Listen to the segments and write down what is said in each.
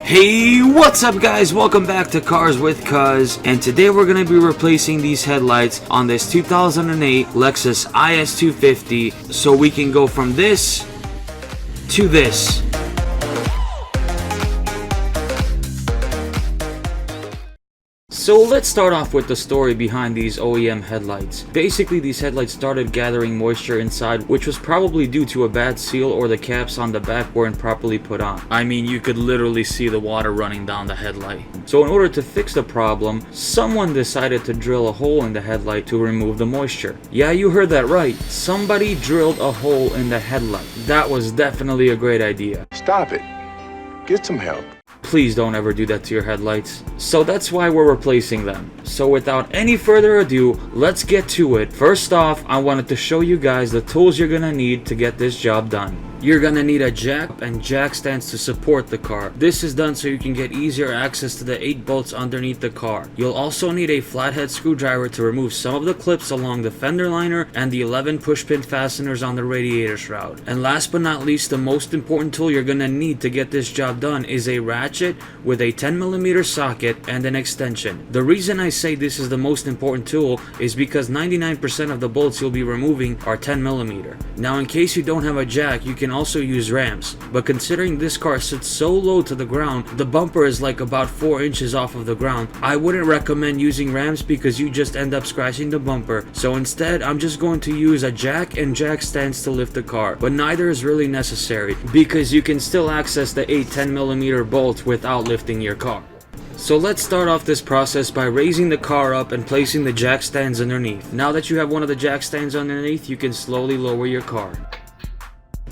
Hey, what's up guys? Welcome back to Cars with Cuz, and today we're going to be replacing these headlights on this 2008 Lexus IS250 so we can go from this to this. So let's start off with the story behind these OEM headlights. Basically, these headlights started gathering moisture inside, which was probably due to a bad seal or the caps on the back weren't properly put on. I mean, you could literally see the water running down the headlight. So in order to fix the problem, someone decided to drill a hole in the headlight to remove the moisture. Yeah, you heard that right. Somebody drilled a hole in the headlight. That was definitely a great idea. Stop it. Get some help. Please don't ever do that to your headlights. So that's why we're replacing them. So without any further ado, let's get to it. First off, I wanted to show you guys the tools you're gonna need to get this job done. You're gonna need a jack and jack stands to support the car. This is done so you can get easier access to the 8 bolts underneath the car. You'll also need a flathead screwdriver to remove some of the clips along the fender liner and the 11 pushpin fasteners on the radiator shroud. And last but not least, the most important tool you're gonna need to get this job done is a ratchet with a 10mm socket and an extension. The reason I say this is the most important tool is because 99% of the bolts you'll be removing are 10mm. Now in case you don't have a jack, you can also use rams, but considering this car sits so low to the ground, the bumper is like about 4 inches off of the ground, I wouldn't recommend using rams because you just end up scratching the bumper. So instead, I'm just going to use a jack and jack stands to lift the car, but neither is really necessary because you can still access the 8 10mm bolts without lifting your car. So let's start off this process by raising the car up and placing the jack stands underneath. Now that you have one of the jack stands underneath, you can slowly lower your car.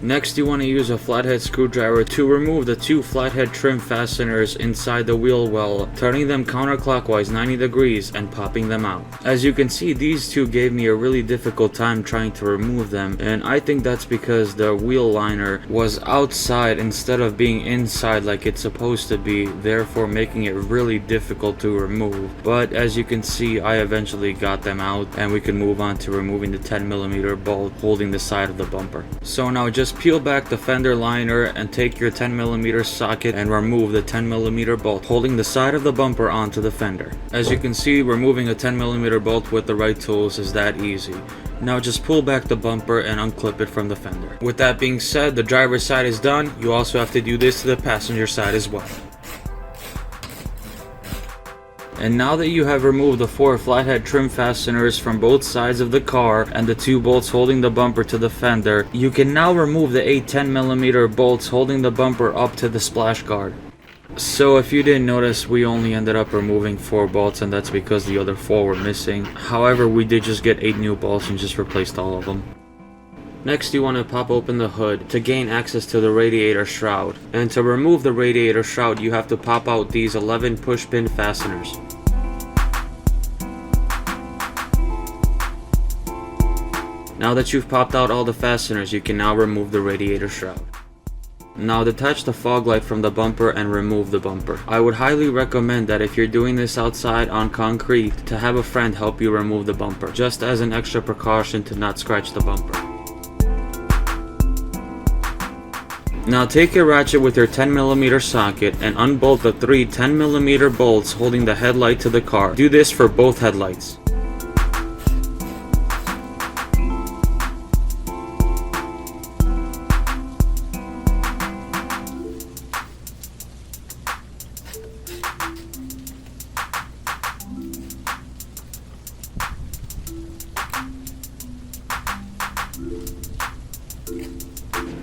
Next, you want to use a flathead screwdriver to remove the 2 flathead trim fasteners inside the wheel well, turning them counterclockwise 90 degrees and popping them out. As you can see, these 2 gave me a really difficult time trying to remove them, and I think that's because the wheel liner was outside instead of being inside like it's supposed to be, therefore making it really difficult to remove. But as you can see, I eventually got them out and we can move on to removing the 10mm bolt holding the side of the bumper. So now just peel back the fender liner and take your 10mm socket and remove the 10mm bolt holding the side of the bumper onto the fender. As you can see, removing a 10mm bolt with the right tools is that easy. Now just pull back the bumper and unclip it from the fender. With that being said, the driver's side is done. You also have to do this to the passenger side as well. And now that you have removed the 4 flathead trim fasteners from both sides of the car and the 2 bolts holding the bumper to the fender, you can now remove the 8 10mm bolts holding the bumper up to the splash guard. So if you didn't notice, we only ended up removing 4 bolts, and that's because the other 4 were missing. However, we did just get 8 new bolts and just replaced all of them. Next, you want to pop open the hood to gain access to the radiator shroud. And to remove the radiator shroud, you have to pop out these 11 pushpin fasteners. Now that you've popped out all the fasteners, you can now remove the radiator shroud. Now detach the fog light from the bumper and remove the bumper. I would highly recommend that if you're doing this outside on concrete, to have a friend help you remove the bumper, just as an extra precaution to not scratch the bumper. Now take your ratchet with your 10mm socket and unbolt the 3 10mm bolts holding the headlight to the car. Do this for both headlights.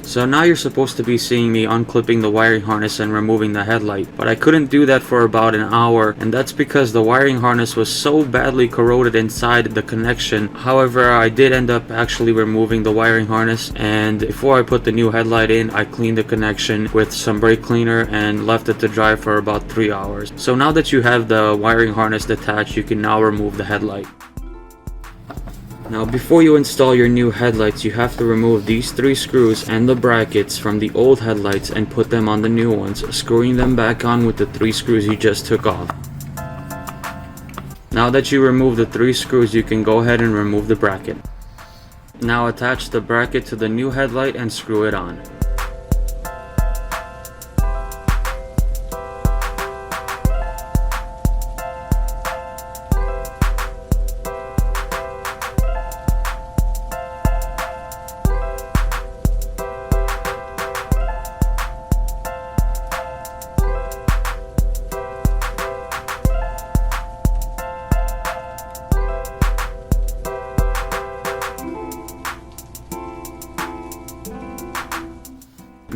So now you're supposed to be seeing me unclipping the wiring harness and removing the headlight, but I couldn't do that for about an hour, and that's because the wiring harness was so badly corroded inside the connection. However, I did end up actually removing the wiring harness, and before I put the new headlight in, I cleaned the connection with some brake cleaner and left it to dry for about 3 hours. So now that you have the wiring harness detached, you can now remove the headlight. Now before you install your new headlights, you have to remove these 3 screws and the brackets from the old headlights and put them on the new ones, screwing them back on with the 3 screws you just took off. Now that you remove the 3 screws, you can go ahead and remove the bracket. Now attach the bracket to the new headlight and screw it on.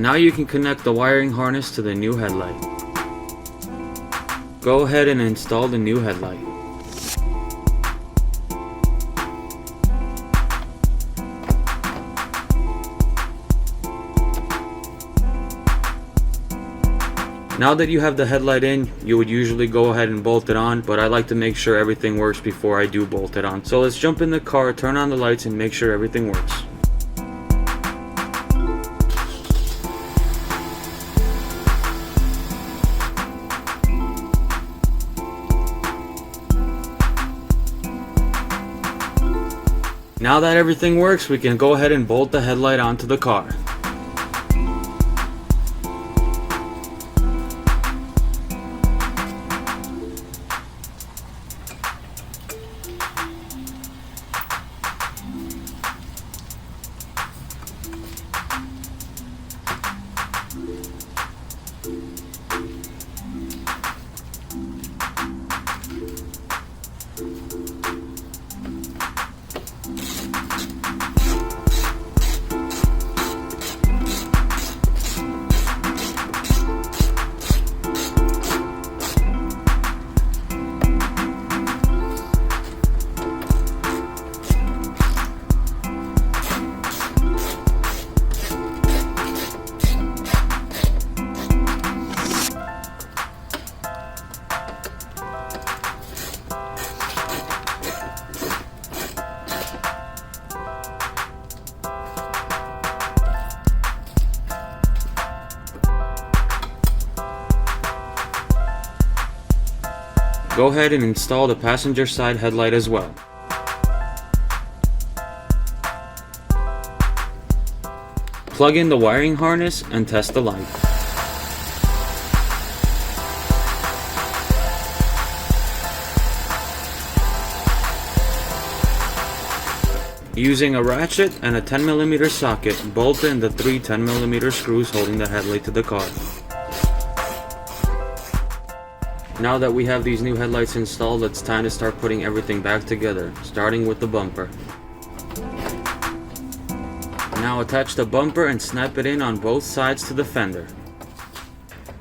Now you can connect the wiring harness to the new headlight. Go ahead and install the new headlight. Now that you have the headlight in, you would usually go ahead and bolt it on, but I like to make sure everything works before I do bolt it on. So let's jump in the car, turn on the lights, and make sure everything works. Now that everything works, we can go ahead and bolt the headlight onto the car. Go ahead and install the passenger side headlight as well. Plug in the wiring harness and test the light. Using a ratchet and a 10mm socket, bolt in the 3 10mm screws holding the headlight to the car. Now that we have these new headlights installed, it's time to start putting everything back together, starting with the bumper. Now attach the bumper and snap it in on both sides to the fender.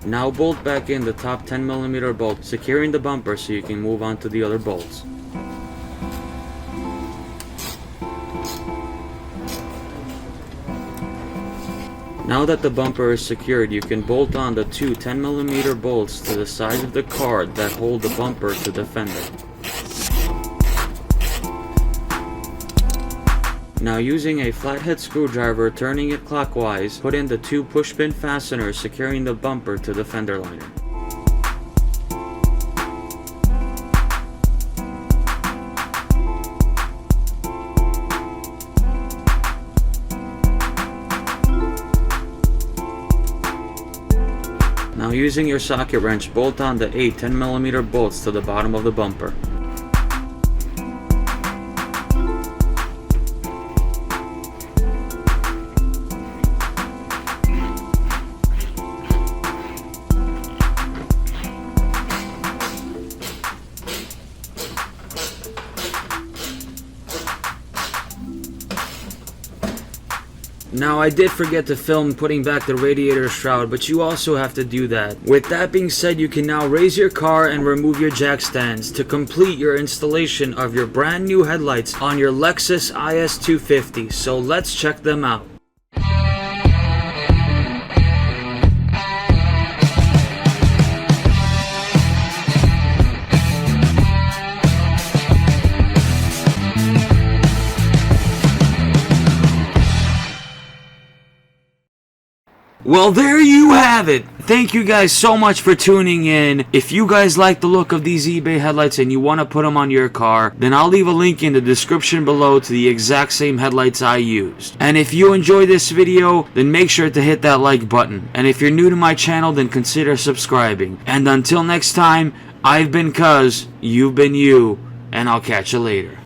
Now bolt back in the top 10mm bolt, securing the bumper so you can move on to the other bolts. Now that the bumper is secured, you can bolt on the 2 10mm bolts to the sides of the car that hold the bumper to the fender. Now using a flathead screwdriver, turning it clockwise, put in the 2 pushpin fasteners securing the bumper to the fender liner. Now using your socket wrench, bolt on the 8 10mm bolts to the bottom of the bumper. Now I did forget to film putting back the radiator shroud, but you also have to do that. With that being said, you can now raise your car and remove your jack stands to complete your installation of your brand new headlights on your Lexus IS 250. So let's check them out. Well, there you have it. Thank you guys so much for tuning in. If you guys like the look of these eBay headlights and you want to put them on your car, then I'll leave a link in the description below to the exact same headlights I used. And if you enjoyed this video, then make sure to hit that like button. And if you're new to my channel, then consider subscribing. And until next time, I've been Cuz, you've been you, and I'll catch you later.